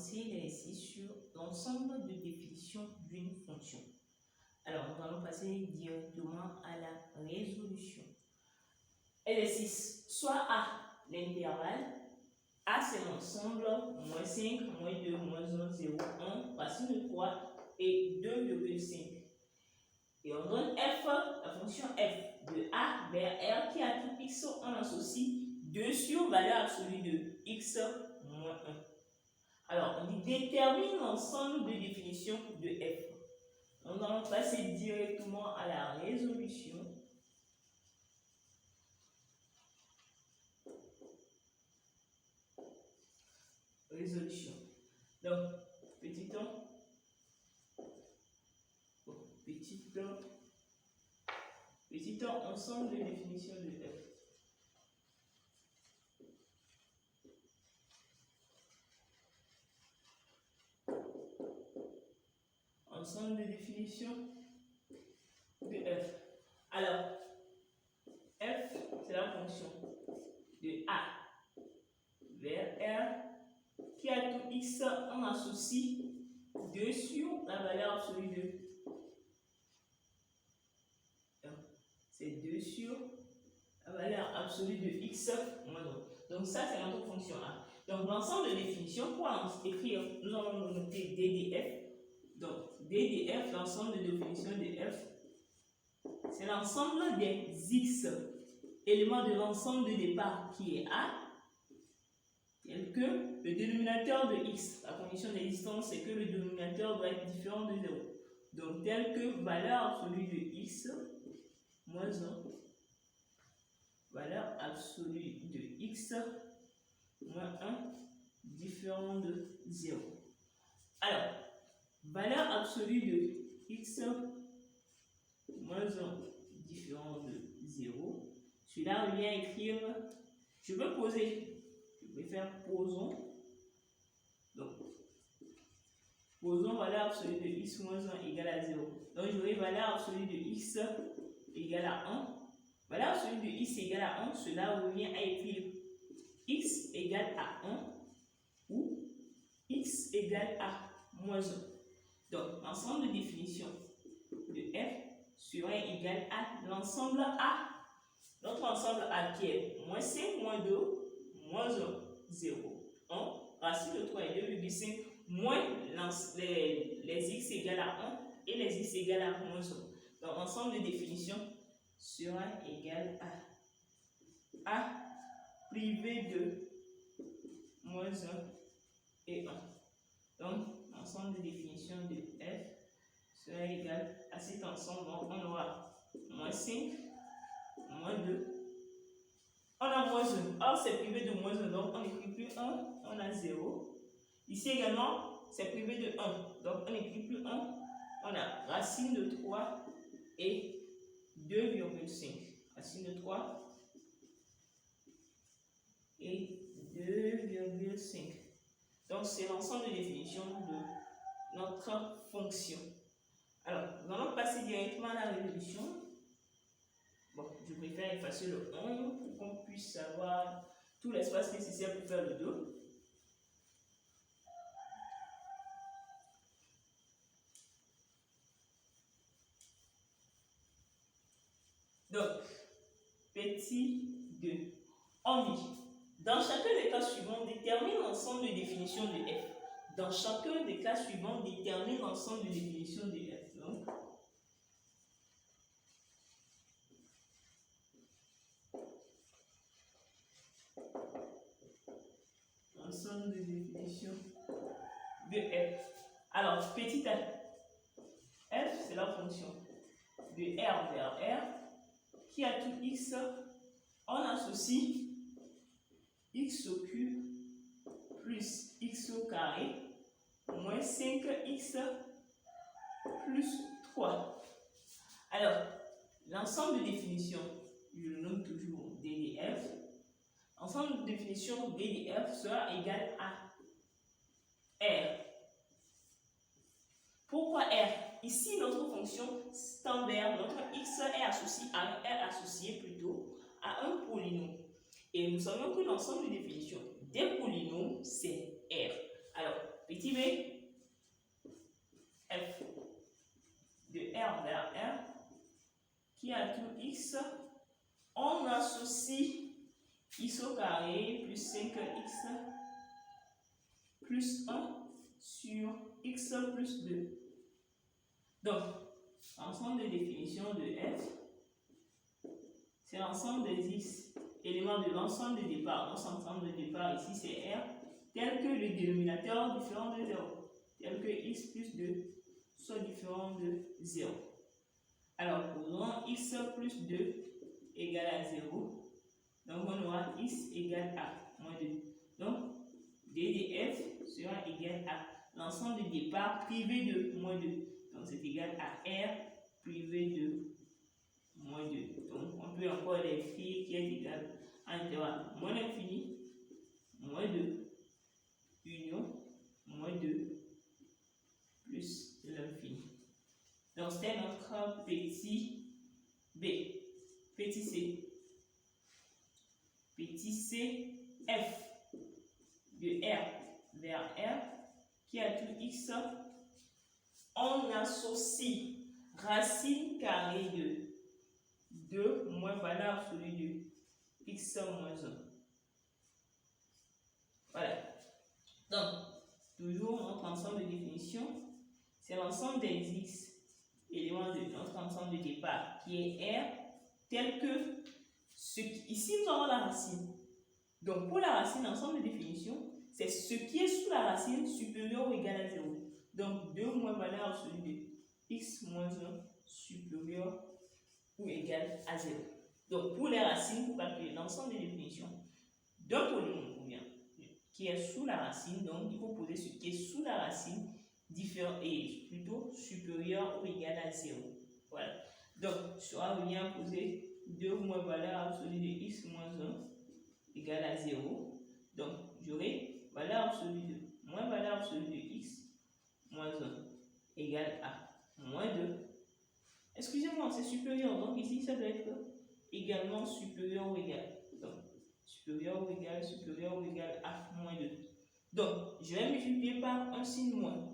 commencer l'exercice sur l'ensemble de définitions d'une fonction. Alors, nous allons passer directement à la résolution. Exercice, soit A, l'intervalle. A, c'est l'ensemble, moins 5, moins 2, moins 1, 0, 1, racine de 3 et 2,5. Et on donne f, la fonction f de A vers R qui a tout x, on associe 2 sur valeur absolue de x moins 1. Alors, on dit détermine l'ensemble de définitions de f. Nous allons passer directement à la résolution. Résolution. Donc, petit 1, petit 1, ensemble de définitions de f. Ensemble de définitions de f. Alors, f, c'est la fonction de A vers R qui a tout x, on associe 2 sur la valeur absolue de 1. C'est 2 sur la valeur absolue de x moins 1. Donc ça, c'est notre fonction A. Donc l'ensemble de définitions, pour écrire, nous allons noter DDF. Donc DDF, l'ensemble de définitions de f, c'est l'ensemble des x éléments de l'ensemble de départ qui est A, tel que le dénominateur de x. La condition d'existence, c'est que le dénominateur doit être différent de 0. Donc tel que valeur absolue de x moins 1, valeur absolue de x moins 1, différent de 0. Alors, valeur absolue de x moins 1, différent de 0. Celui-là revient à écrire, je peux poser, je vais faire posons. Donc, posons valeur absolue de x moins 1 égale à 0. Donc, j'aurai valeur absolue de x égale à 1. Valeur absolue de x égale à 1, cela revient à écrire x égale à 1 ou x égale à moins 1. Donc, l'ensemble de définitions de f serait égal à l'ensemble A. Notre ensemble A qui est moins 5, moins 2, moins 1, 0, 1, racine de 3 et 2,5, moins les x égale à 1 et les x égale à moins 1. Donc, l'ensemble de définitions sera égal à A privé de moins 1 et 1. Donc, l'ensemble de définitions de f sera égal à cet ensemble. Donc, on aura moins 5, moins 2. On a moins 1. Or, c'est privé de moins 1. Donc, on n'écrit plus 1. On a 0. Ici également, c'est privé de 1. Donc, on n'écrit plus 1. On a racine de 3 et 2,5. Racine de 3 et 2,5. Donc, c'est l'ensemble de définitions de notre fonction. Alors, nous allons passer directement à la résolution. Bon, je préfère effacer le 1 pour qu'on puisse avoir tout l'espace nécessaire pour faire le 2. Donc, petit 2. On dit, dans chacun des cas suivants, détermine l'ensemble de définitions de f. Dans chacun des cas suivants, détermine l'ensemble de définitions de f. Donc, ensemble de définitions de f. Alors, petit a, f, c'est la fonction de R vers R qui a tout x, on associe x au cube plus x au carré moins 5x plus 3. Alors, l'ensemble de définitions, je le nomme toujours DDF. L'ensemble de définitions DDF sera égal à R. Pourquoi R? Ici, notre fonction standard, notre x est associé à un R associé plutôt à un polynôme. Et nous savons que l'ensemble de définitions des polynômes, c'est R. Alors, petit petit b, f de R vers R, qui a tout x, on associe x au carré plus 5x plus 1 sur x plus 2. Donc, l'ensemble de définition de f, c'est l'ensemble des x, éléments de l'ensemble de départ. Notre ensemble de départ ici, c'est R, tel que le dénominateur différent de 0, tel que x plus 2 soit différent de 0. Alors, posons x plus 2 égale à 0. Donc, on aura x égale à moins 2. Donc, d de f sera égal à l'ensemble de départ privé de moins 2. Donc, c'est égal à r privé de moins 2. Donc, on peut encore l'écrire qui est égal à intervalle moins l'infini, moins 2, union, moins 2, plus l'infini. Donc, c'est notre petit b. Petit c. Petit c, f de R vers R, qui a tout x, on associe racine carrée de 2 moins valeur absolue de x moins 1. Voilà. Donc, toujours notre ensemble de définition, c'est l'ensemble des x, éléments de notre ensemble de départ, qui est R, tel que ici nous avons la racine. Donc, pour la racine, l'ensemble de définition, c'est ce qui est sous la racine supérieur ou égal à 0. Donc, 2 moins valeur absolue de x moins 1 supérieur ou égal à 0. Donc, pour les racines, pour calculer l'ensemble des définitions d'un polynôme ou bien qui est sous la racine, donc il faut poser ce qui est sous la racine différent et plutôt supérieur ou égal à 0. Voilà. Donc, je vais venir à poser 2 moins valeur absolue de x moins 1 égale à 0. Donc, j'aurai valeur absolue de moins valeur absolue de x moins 1 égale à moins 2. Excusez-moi, c'est supérieur. Donc, ici, ça doit être également supérieur ou égal. Donc, supérieur ou égal à moins 2. Donc, je vais multiplier par un signe moins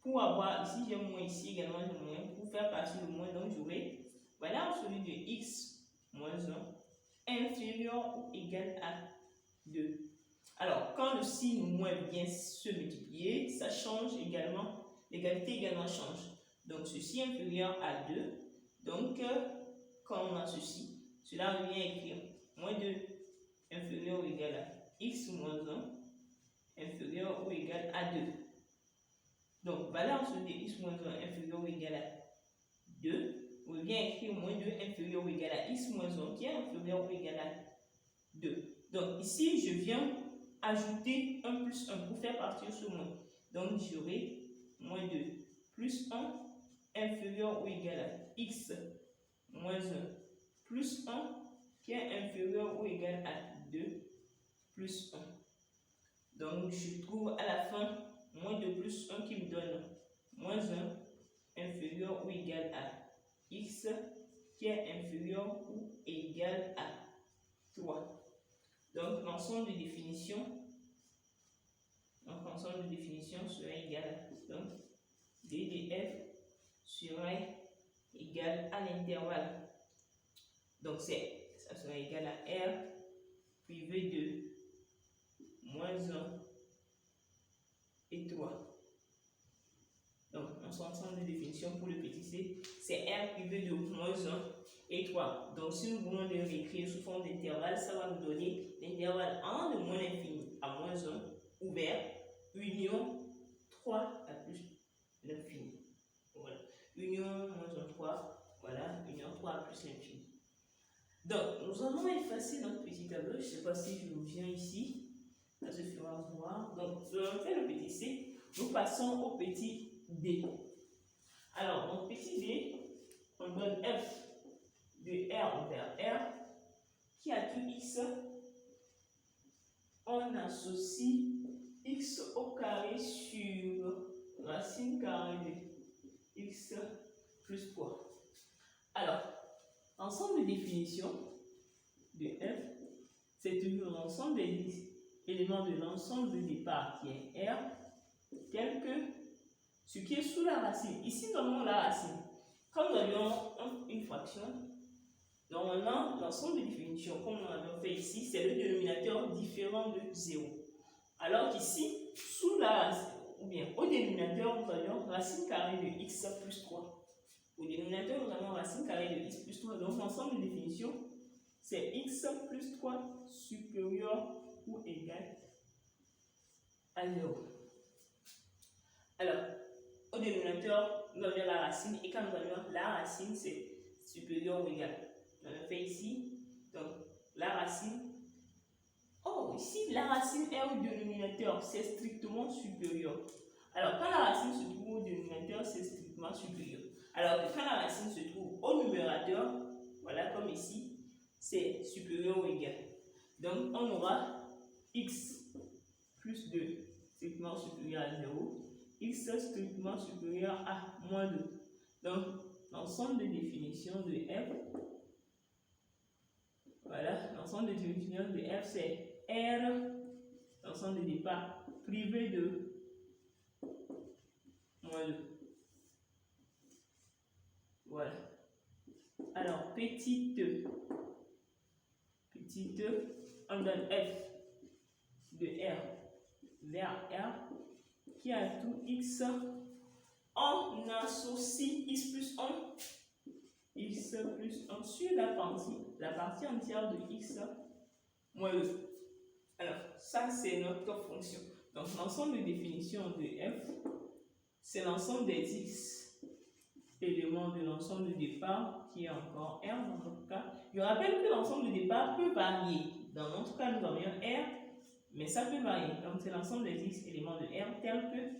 pour avoir, ici j'ai moins, ici également j'ai moins, pour faire passer le moins, donc j'aurai valeur absolue de x moins 1 inférieur ou égal à 2. Alors, quand le signe moins vient se multiplier, ça change également, l'égalité également change. Donc, ceci est inférieur à 2. Donc, quand on associe, cela revient à écrire moins 2 inférieur ou égal à x moins 1 inférieur ou égal à 2. Donc, valeur absolue de x moins 1 inférieur ou égal à 2, on revient à écrire moins 2 inférieur ou égal à x moins 1 qui est inférieur ou égal à 2. Donc, ici, je viens ajouter 1 plus 1 pour faire partir ce moins. Donc, j'aurai moins 2 plus 1 inférieur ou égal à x moins 1 plus 1 qui est inférieur ou égal à 2 plus 1. Donc, je trouve à la fin moins 2 plus 1 qui me donne moins 1 inférieur ou égal à x qui est inférieur ou égal à 3. Donc, l'ensemble de définitions serait égal à, donc, d de f serait égal à l'intervalle. Donc, ça serait égal à R privé de moins 1 et 3. Donc, notre ensemble de définition pour le petit c, c'est R privé de moins 1 et 3. Donc, si nous voulons le réécrire sous forme d'intervalle, ça va nous donner l'intervalle 1 de moins l'infini à moins 1 ouvert, union 3 à plus l'infini. Voilà. Union moins 1, 3, voilà, union 3 à plus l'infini. Donc, nous allons effacer notre petit tableau. Je ne sais pas si je reviens ici. Ça se fera voir. Donc, on fait le petit c. Nous passons au petit d. Alors, donc, petit d, on donne f de R vers R qui a tout x. On associe x au carré sur racine carrée de x plus 3. Alors, l'ensemble de définition de f, c'est toujours l'ensemble des éléments de l'ensemble de départ qui est R, ce qui est sous la racine. Ici, nous avons la racine. Quand nous avions une fraction, normalement, l'ensemble de définitions, comme nous l'avons fait ici, c'est le dénominateur différent de 0. Alors qu'ici, sous la racine, ou bien au dénominateur, nous avions racine carrée de x plus 3. Au dénominateur, nous avons racine carrée de x plus 3. Donc, l'ensemble de définitions, c'est x plus 3 supérieur ou égal à 0. Alors, au dénominateur, nous avons la racine, et quand nous avons la racine, c'est supérieur ou égal. On a fait ici, donc la racine. Oh, ici, la racine est au dénominateur, c'est strictement supérieur. Alors, quand la racine se trouve au dénominateur, c'est strictement supérieur. Alors, quand la racine se trouve au numérateur, voilà, comme ici, c'est supérieur ou égal. Donc, on aura x plus 2 strictement supérieur à 0, x strictement supérieur à moins 2. Donc, l'ensemble de définitions de f, voilà, l'ensemble de définitions de f, c'est R, l'ensemble de départ privé de moins 2. Voilà. Alors, petite e, on donne f de R vers R qui a tout x. On associe x plus 1 sur la partie entière de x moins 2. Alors, ça c'est notre fonction. Donc, l'ensemble de définitions de f, c'est l'ensemble des x éléments de l'ensemble de départ qui est encore R dans notre cas. Je rappelle que l'ensemble de départ peut varier. Dans notre cas, nous avions R, mais ça peut varier. Donc, c'est l'ensemble des x éléments de R tel que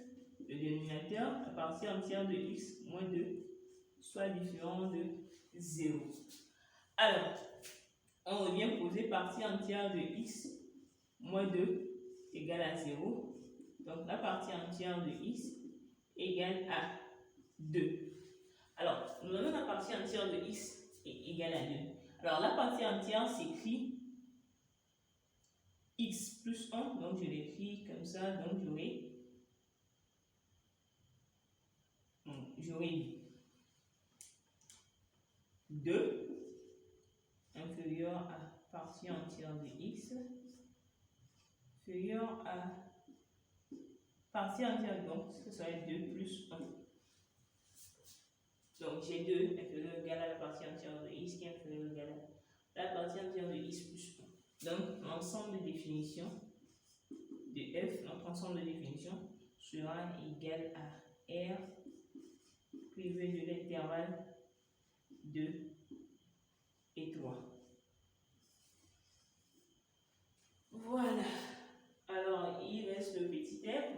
le dénominateur, la partie entière de x moins 2, soit différent de 0. Alors, on revient poser partie entière de x moins 2 égale à 0. Donc, la partie entière de x égale à 2. Alors, nous avons la partie entière de x égale à 2. Alors, la partie entière s'écrit x plus 1. Donc, je l'écris comme ça. Donc, j'aurai 2 inférieur à partie entière de x inférieur à partie entière, donc ce serait 2 plus 1. Donc j'ai 2 inférieur ou égal à la partie entière de x qui est inférieur ou égal à la partie entière de x plus 1. Donc l'ensemble de définitions de f, notre ensemble de définitions sera égal à R privé de l'intervalle 2 et 3. Voilà. Alors, il reste le petit f.